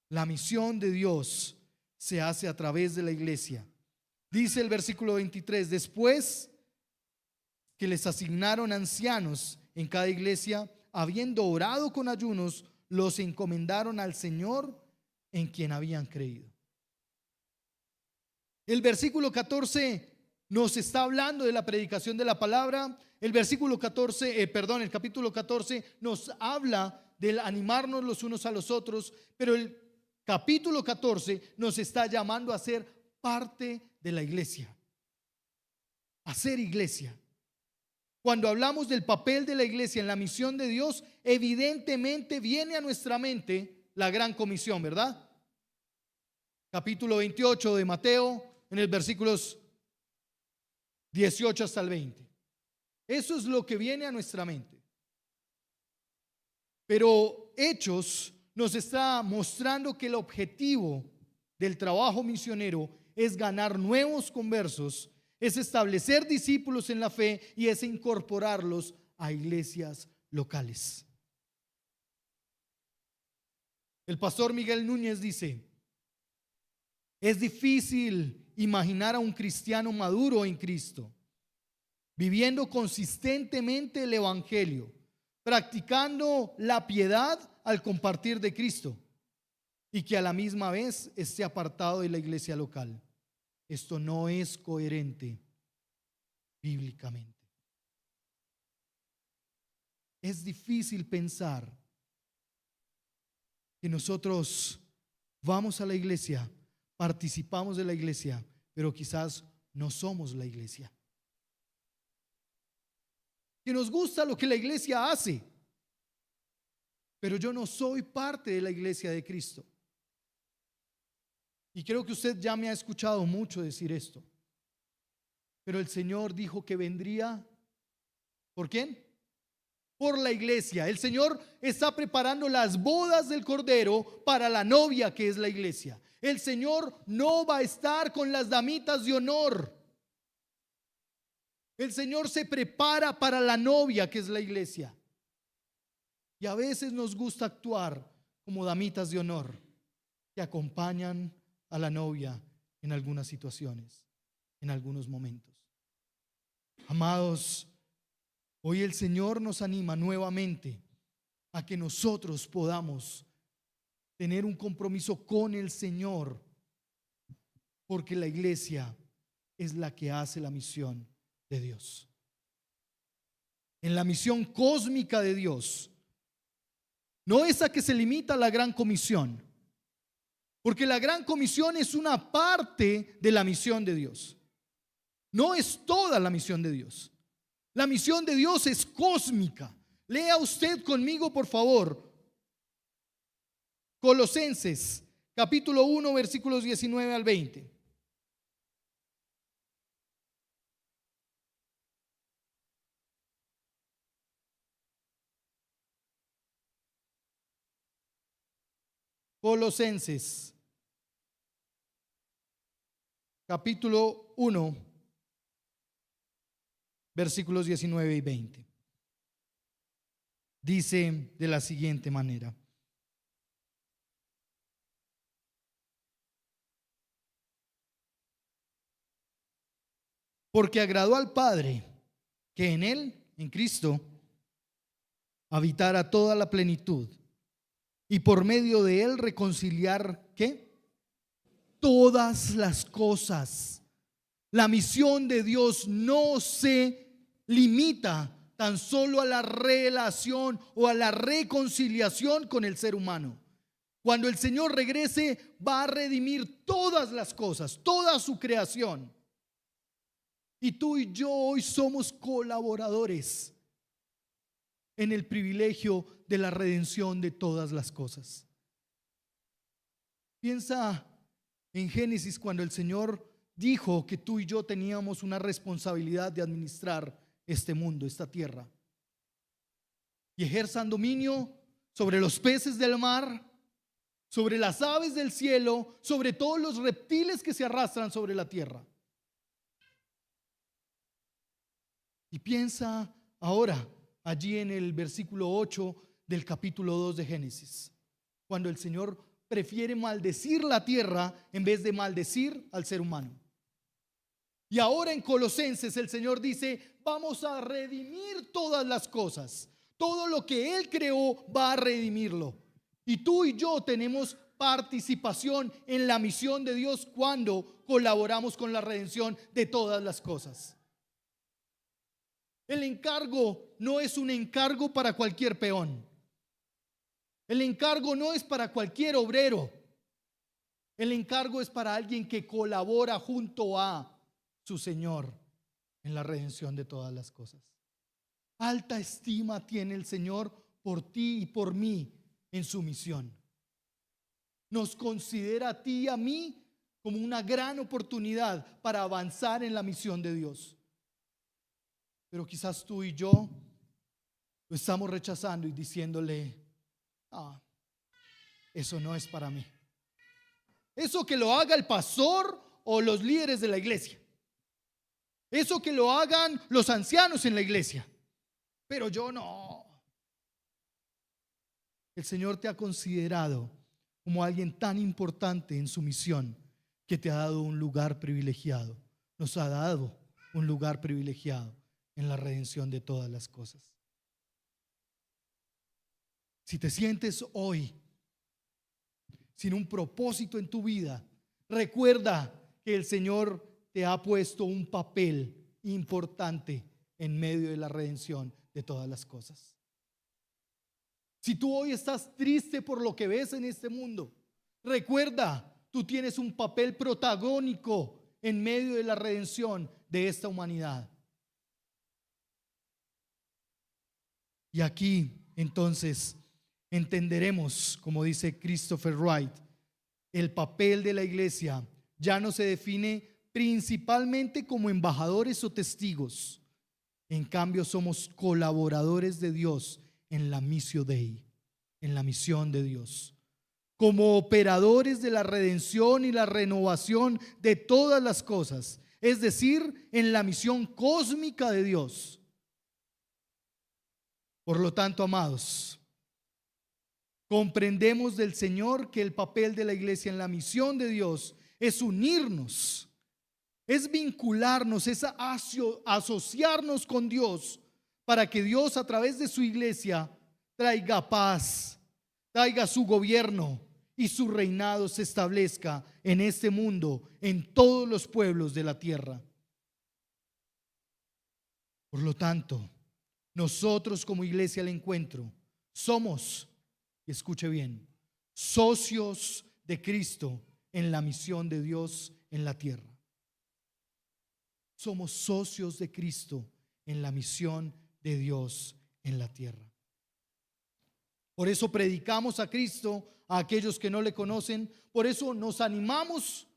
La misión de Dios se hace a través de la iglesia. Dice el versículo 23, después que les asignaron ancianos en cada iglesia, habiendo orado con ayunos, los encomendaron al Señor en quien habían creído. El versículo 14 nos está hablando de la predicación de la palabra. El capítulo 14 nos habla del animarnos los unos a los otros, pero el capítulo 14 nos está llamando a ser parte de la iglesia, a ser iglesia. Cuando hablamos del papel de la iglesia en la misión de Dios, evidentemente viene a nuestra mente la gran comisión, ¿verdad? Capítulo 28 de Mateo, en el versículos 18 hasta el 20. Eso es lo que viene a nuestra mente. Pero Hechos nos está mostrando que el objetivo del trabajo misionero es ganar nuevos conversos, es establecer discípulos en la fe y es incorporarlos a iglesias locales. El pastor Miguel Núñez dice: es difícil imaginar a un cristiano maduro en Cristo, viviendo consistentemente el evangelio, practicando la piedad al compartir de Cristo y que a la misma vez esté apartado de la iglesia local. Esto no es coherente bíblicamente. Es difícil pensar que nosotros vamos a la iglesia, participamos de la iglesia, pero quizás no somos la iglesia. Que nos gusta lo que la iglesia hace, pero yo no soy parte de la iglesia de Cristo. Y creo que usted ya me ha escuchado mucho decir esto. Pero el Señor dijo que vendría, ¿por quién? Por la iglesia. El Señor está preparando las bodas del Cordero para la novia que es la iglesia. El Señor no va a estar con las damitas de honor. El Señor se prepara para la novia que es la iglesia. Y a veces nos gusta actuar como damitas de honor que acompañan a la novia en algunas situaciones, en algunos momentos. Amados, hoy el Señor nos anima nuevamente a que nosotros podamos tener un compromiso con el Señor, porque la iglesia es la que hace la misión de Dios. En la misión cósmica de Dios, no es a que se limita a la gran comisión, porque la gran comisión es una parte de la misión de Dios. No es toda la misión de Dios. La misión de Dios es cósmica. Lea usted conmigo, por favor, Colosenses, capítulo 1, versículos 19 al 20. Colosenses, capítulo 1, versículos 19 y 20. Dice de la siguiente manera: porque agradó al Padre que en Él, en Cristo, habitara toda la plenitud y por medio de Él reconciliar, ¿qué? Todas las cosas. La misión de Dios no se limita tan solo a la relación o a la reconciliación con el ser humano. Cuando el Señor regrese, va a redimir todas las cosas, toda su creación. Y tú y yo hoy somos colaboradores en el privilegio de la redención de todas las cosas. Piensa en Génesis, cuando el Señor dijo que tú y yo teníamos una responsabilidad de administrar este mundo, esta tierra, y ejerzan dominio sobre los peces del mar, sobre las aves del cielo, sobre todos los reptiles que se arrastran sobre la tierra. Y piensa ahora allí en el versículo 8 del capítulo 2 de Génesis, cuando el Señor prefiere maldecir la tierra en vez de maldecir al ser humano. Y ahora en Colosenses el Señor dice: vamos a redimir todas las cosas. Todo lo que Él creó va a redimirlo. Y tú y yo tenemos participación en la misión de Dios cuando colaboramos con la redención de todas las cosas. El encargo no es un encargo para cualquier peón. El encargo no es para cualquier obrero. El encargo es para alguien que colabora junto a su Señor en la redención de todas las cosas. Alta estima tiene el Señor por ti y por mí en su misión. Nos considera a ti y a mí como una gran oportunidad para avanzar en la misión de Dios. Pero quizás tú y yo lo estamos rechazando y diciéndole: eso no es para mí. Eso que lo haga el pastor o los líderes de la iglesia. Eso que lo hagan los ancianos en la iglesia. Pero yo no. El Señor te ha considerado como alguien tan importante en su misión que te ha dado un lugar privilegiado. Nos ha dado un lugar privilegiado en la redención de todas las cosas. Si te sientes hoy sin un propósito en tu vida, recuerda que el Señor te ha puesto un papel importante en medio de la redención de todas las cosas. Si tú hoy estás triste por lo que ves en este mundo, recuerda, tú tienes un papel protagónico en medio de la redención de esta humanidad. Y aquí entonces entenderemos, como dice Christopher Wright, el papel de la iglesia ya no se define principalmente como embajadores o testigos. En cambio, somos colaboradores de Dios en la Missio Dei, en la misión de Dios, como operadores de la redención y la renovación de todas las cosas, es decir, en la misión cósmica de Dios. Por lo tanto, amados, comprendemos del Señor que el papel de la iglesia en la misión de Dios es unirnos, es vincularnos, es asociarnos con Dios para que Dios a través de su iglesia traiga paz, traiga su gobierno y su reinado se establezca en este mundo, en todos los pueblos de la tierra. Por lo tanto, nosotros como Iglesia del Encuentro somos, y escuche bien, socios de Cristo en la misión de Dios en la tierra. Somos socios de Cristo en la misión de Dios en la tierra. Por eso predicamos a Cristo a aquellos que no le conocen. Por eso nos animamos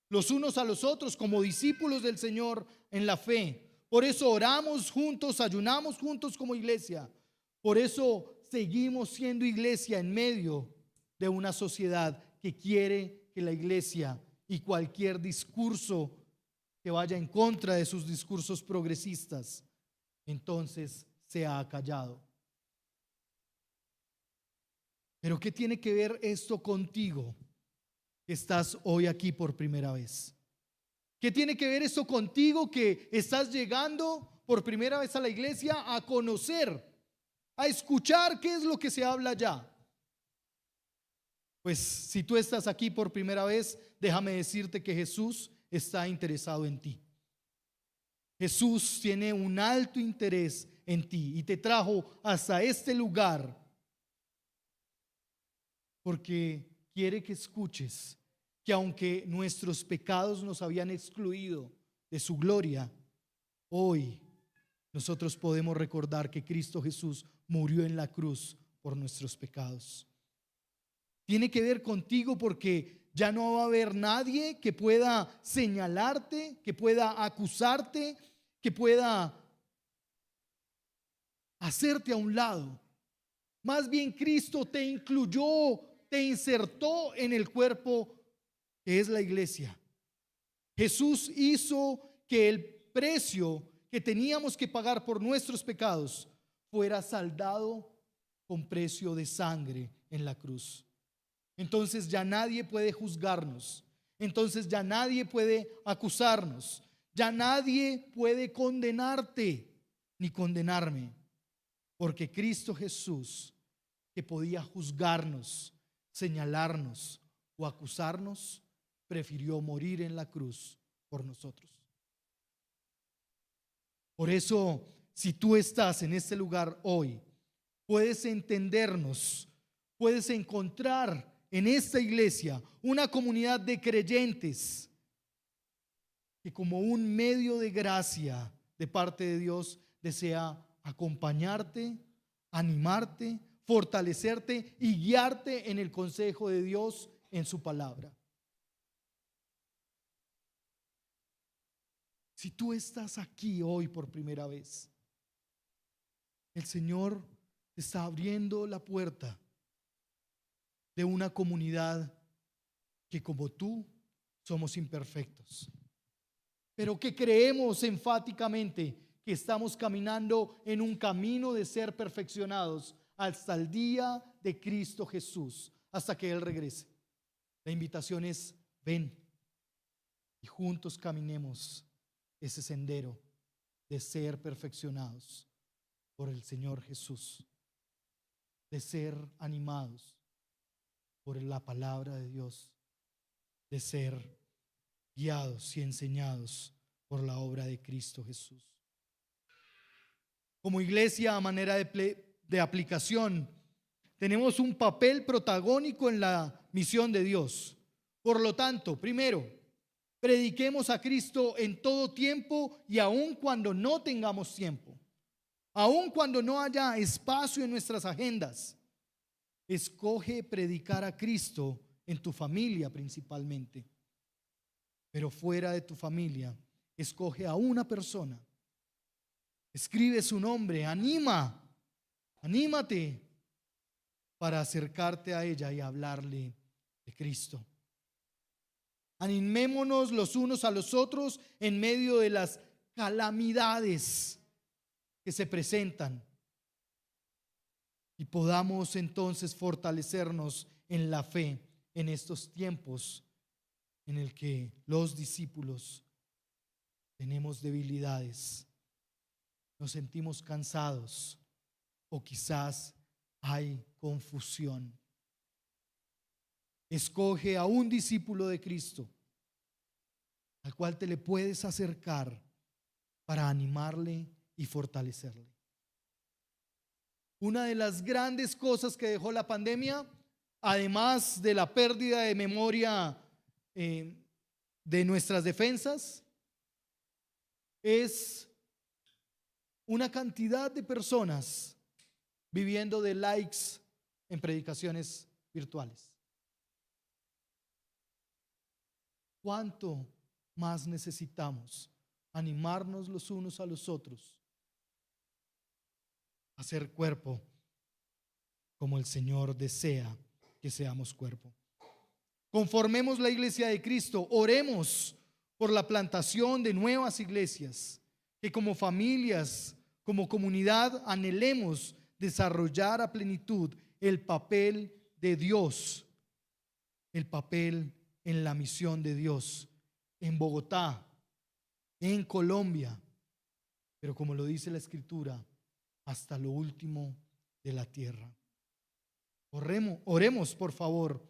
los unos a los otros como discípulos del Señor en la fe. Por eso oramos juntos, ayunamos juntos como iglesia. Por eso seguimos siendo iglesia en medio de una sociedad que quiere que la iglesia y cualquier discurso que vaya en contra de sus discursos progresistas, entonces sea acallado. Pero ¿qué tiene que ver esto contigo que estás hoy aquí por primera vez? ¿Qué tiene que ver esto contigo que estás llegando por primera vez a la iglesia a conocer, a escuchar qué es lo que se habla allá? Pues si tú estás aquí por primera vez, déjame decirte que Jesús está interesado en ti. Jesús tiene un alto interés en ti y te trajo hasta este lugar porque quiere que escuches que aunque nuestros pecados nos habían excluido de su gloria, hoy nosotros podemos recordar que Cristo Jesús murió en la cruz por nuestros pecados. Tiene que ver contigo porque ya no va a haber nadie que pueda señalarte, que pueda acusarte, que pueda hacerte a un lado. Más bien Cristo te incluyó, te insertó en el cuerpo que es la iglesia. Jesús hizo que el precio que teníamos que pagar por nuestros pecados fuera saldado con precio de sangre en la cruz. Entonces ya nadie puede juzgarnos. Entonces ya nadie puede acusarnos. Ya nadie puede condenarte ni condenarme. Porque Cristo Jesús, que podía juzgarnos, señalarnos o acusarnos, prefirió morir en la cruz por nosotros. Por eso, si tú estás en este lugar hoy, puedes entendernos, puedes encontrar en esta iglesia una comunidad de creyentes que como un medio de gracia de parte de Dios desea acompañarte, animarte, fortalecerte y guiarte en el consejo de Dios en su palabra. Si tú estás aquí hoy por primera vez, el Señor te está abriendo la puerta de una comunidad que como tú somos imperfectos, pero que creemos enfáticamente que estamos caminando en un camino de ser perfeccionados hasta el día de Cristo Jesús, hasta que Él regrese. La invitación es: ven y juntos caminemos ese sendero de ser perfeccionados por el Señor Jesús, de ser animados por la palabra de Dios, de ser guiados y enseñados por la obra de Cristo Jesús. Como iglesia, a manera de aplicación, tenemos un papel protagónico en la misión de Dios. Por lo tanto, primero, prediquemos a Cristo en todo tiempo y aun cuando no tengamos tiempo, aun cuando no haya espacio en nuestras agendas. Escoge predicar a Cristo en tu familia principalmente, pero fuera de tu familia, escoge a una persona, escribe su nombre, anímate para acercarte a ella y hablarle de Cristo. Animémonos los unos a los otros en medio de las calamidades que se presentan y podamos entonces fortalecernos en la fe en estos tiempos en el que los discípulos tenemos debilidades, nos sentimos cansados o quizás hay confusión. Escoge a un discípulo de Cristo al cual te le puedes acercar para animarle y fortalecerle. Una de las grandes cosas que dejó la pandemia, además de la pérdida de memoria de nuestras defensas, es una cantidad de personas viviendo de likes en predicaciones virtuales. ¿Cuánto más necesitamos animarnos los unos a los otros a ser cuerpo como el Señor desea que seamos cuerpo? Conformemos la iglesia de Cristo, oremos por la plantación de nuevas iglesias, que como familias, como comunidad, anhelemos desarrollar a plenitud el papel de Dios, el papel en la misión de Dios en Bogotá, en Colombia, pero como lo dice la Escritura, hasta lo último de la tierra. Oremos, por favor.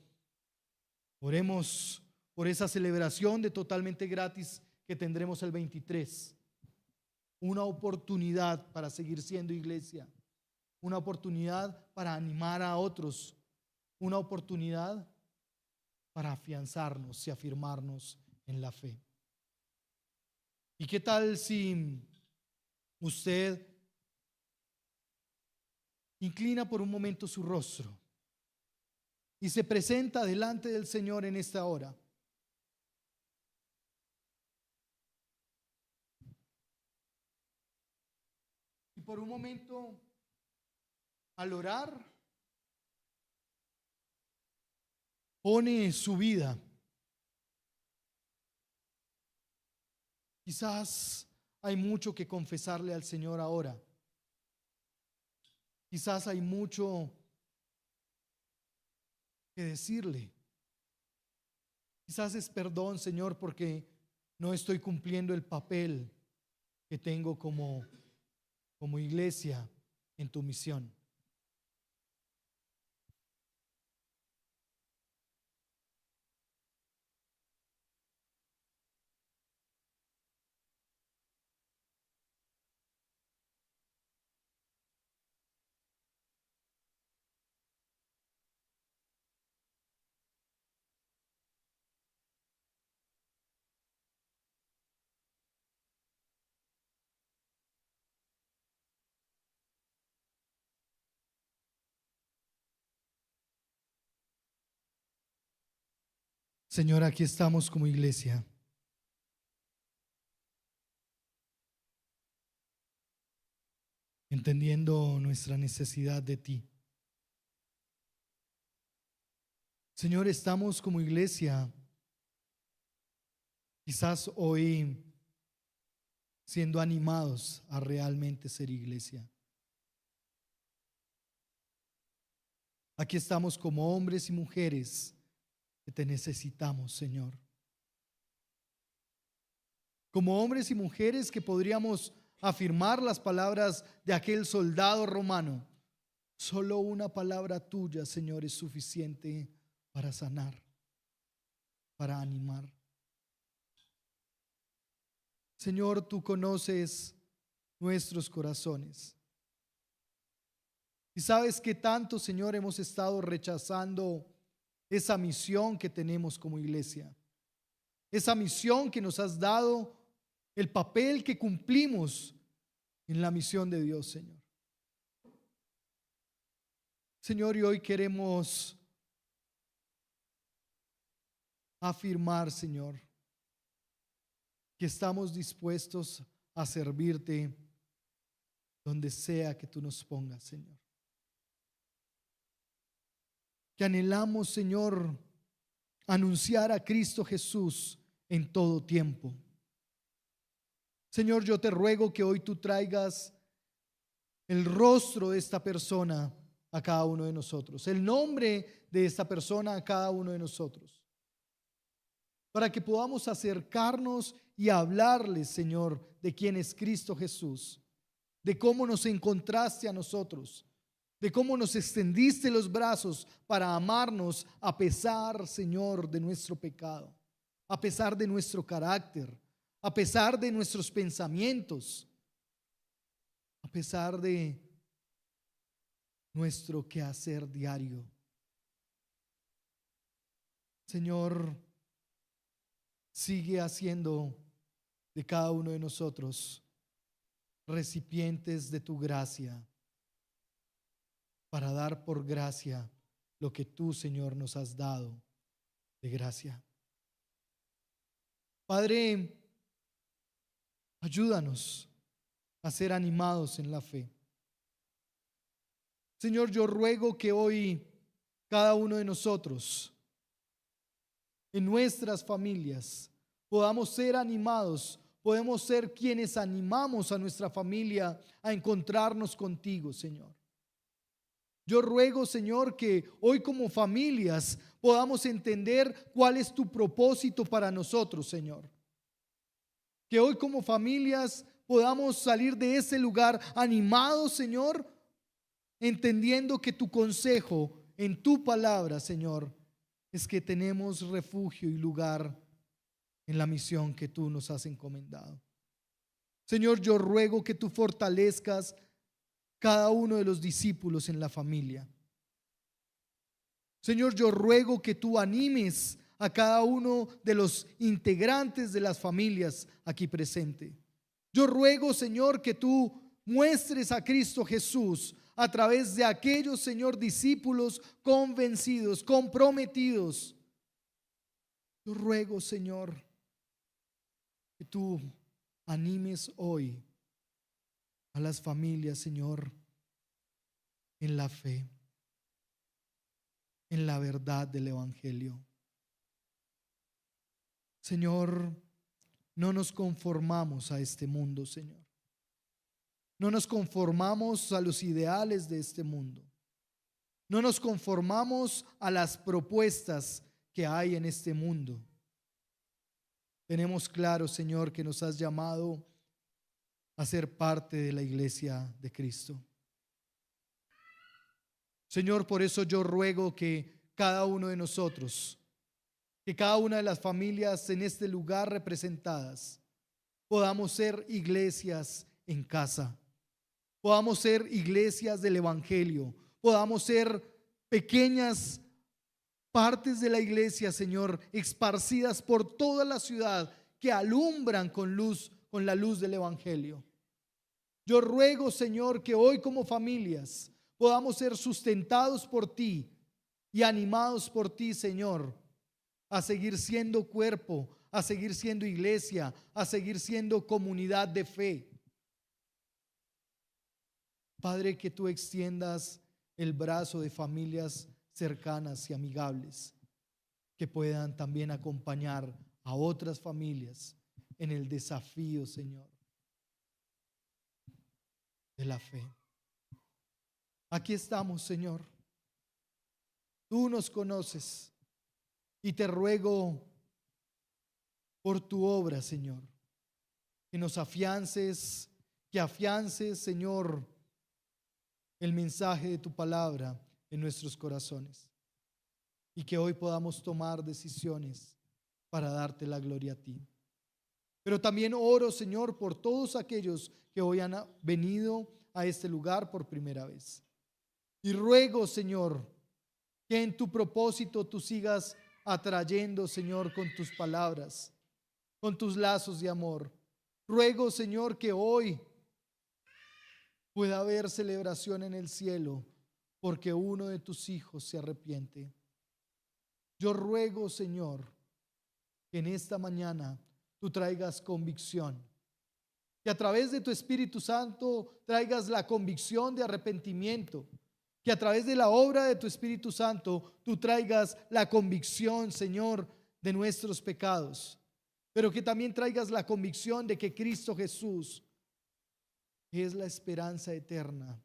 Oremos por esa celebración de totalmente gratis que tendremos el 23. Una oportunidad para seguir siendo iglesia. Una oportunidad para animar a otros. Una oportunidad para afianzarnos y afirmarnos en la fe. ¿Y qué tal si usted inclina por un momento su rostro y se presenta delante del Señor en esta hora? Y por un momento, al orar, pone su vida. Quizás hay mucho que confesarle al Señor ahora. Quizás hay mucho que decirle. Quizás es perdón, Señor, porque no estoy cumpliendo el papel que tengo como iglesia en tu misión. Señor, aquí estamos como iglesia. Entendiendo nuestra necesidad de ti. Señor, estamos como iglesia, quizás hoy siendo animados a realmente ser iglesia. Aquí estamos como hombres y mujeres que te necesitamos, Señor. Como hombres y mujeres que podríamos afirmar las palabras de aquel soldado romano. Solo una palabra tuya, Señor, es suficiente para sanar, para animar. Señor, tú conoces nuestros corazones. Y sabes que tanto, Señor, hemos estado rechazando esa misión que tenemos como iglesia. Esa misión que nos has dado, el papel que cumplimos en la misión de Dios, Señor. Señor, y hoy queremos afirmar, Señor, que estamos dispuestos a servirte donde sea que tú nos pongas, Señor. Que anhelamos, Señor, anunciar a Cristo Jesús en todo tiempo. Señor, yo te ruego que hoy tú traigas el rostro de esta persona a cada uno de nosotros, el nombre de esta persona a cada uno de nosotros, para que podamos acercarnos y hablarles, Señor, de quién es Cristo Jesús, de cómo nos encontraste a nosotros, de cómo nos extendiste los brazos para amarnos a pesar, Señor, de nuestro pecado, a pesar de nuestro carácter, a pesar de nuestros pensamientos, a pesar de nuestro quehacer diario. Señor, sigue haciendo de cada uno de nosotros recipientes de tu gracia, para dar por gracia lo que tú, Señor, nos has dado de gracia. Padre, ayúdanos a ser animados en la fe. Señor, yo ruego que hoy cada uno de nosotros, en nuestras familias, podamos ser animados, podemos ser quienes animamos a nuestra familia a encontrarnos contigo, Señor. Yo ruego, Señor, que hoy como familias podamos entender cuál es tu propósito para nosotros, Señor. Que hoy como familias podamos salir de ese lugar animados, Señor, entendiendo que tu consejo en tu palabra, Señor, es que tenemos refugio y lugar en la misión que tú nos has encomendado. Señor, yo ruego que tú fortalezcas cada uno de los discípulos en la familia. Señor, yo ruego que tú animes a cada uno de los integrantes de las familias aquí presente. Yo ruego, Señor, que tú muestres a Cristo Jesús a través de aquellos, Señor, discípulos convencidos, comprometidos. Yo ruego, Señor, que tú animes hoy a las familias, Señor, en la fe, en la verdad del Evangelio. Señor, no nos conformamos a este mundo, Señor. No nos conformamos a los ideales de este mundo. No nos conformamos a las propuestas que hay en este mundo. Tenemos claro, Señor, que nos has llamado a ser parte de la iglesia de Cristo. Señor, por eso yo ruego que cada uno de nosotros, que cada una de las familias en este lugar representadas, podamos ser iglesias en casa, podamos ser iglesias del Evangelio, podamos ser pequeñas partes de la iglesia, Señor, esparcidas por toda la ciudad, que alumbran con luz, con la luz del Evangelio. Yo ruego, Señor, que hoy como familias podamos ser sustentados por ti y animados por ti, Señor, a seguir siendo cuerpo, a seguir siendo iglesia, a seguir siendo comunidad de fe. Padre, que tú extiendas el brazo de familias cercanas y amigables que puedan también acompañar a otras familias en el desafío, Señor, de la fe. Aquí estamos, Señor. Tú nos conoces y te ruego por tu obra, Señor, que nos afiances, que afiances, Señor, el mensaje de tu palabra en nuestros corazones y que hoy podamos tomar decisiones para darte la gloria a ti. Pero también oro, Señor, por todos aquellos que hoy han venido a este lugar por primera vez. Y ruego, Señor, que en tu propósito tú sigas atrayendo, Señor, con tus palabras, con tus lazos de amor. Ruego, Señor, que hoy pueda haber celebración en el cielo porque uno de tus hijos se arrepiente. Yo ruego, Señor, que en esta mañana tú traigas convicción, que a través de tu Espíritu Santo traigas la convicción de arrepentimiento, que a través de la obra de tu Espíritu Santo tú traigas la convicción, Señor, de nuestros pecados, pero que también traigas la convicción de que Cristo Jesús es la esperanza eterna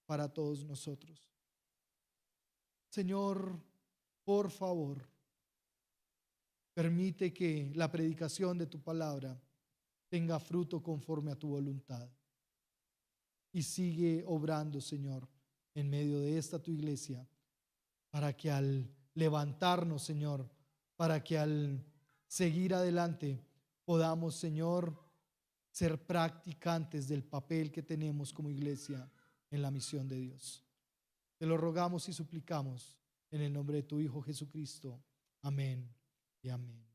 para todos nosotros. Señor, por favor, permite que la predicación de tu palabra tenga fruto conforme a tu voluntad. Y sigue obrando, Señor, en medio de esta tu iglesia, para que al levantarnos, Señor, para que al seguir adelante podamos, Señor, ser practicantes del papel que tenemos como iglesia en la misión de Dios. Te lo rogamos y suplicamos en el nombre de tu Hijo Jesucristo. Amén y amén.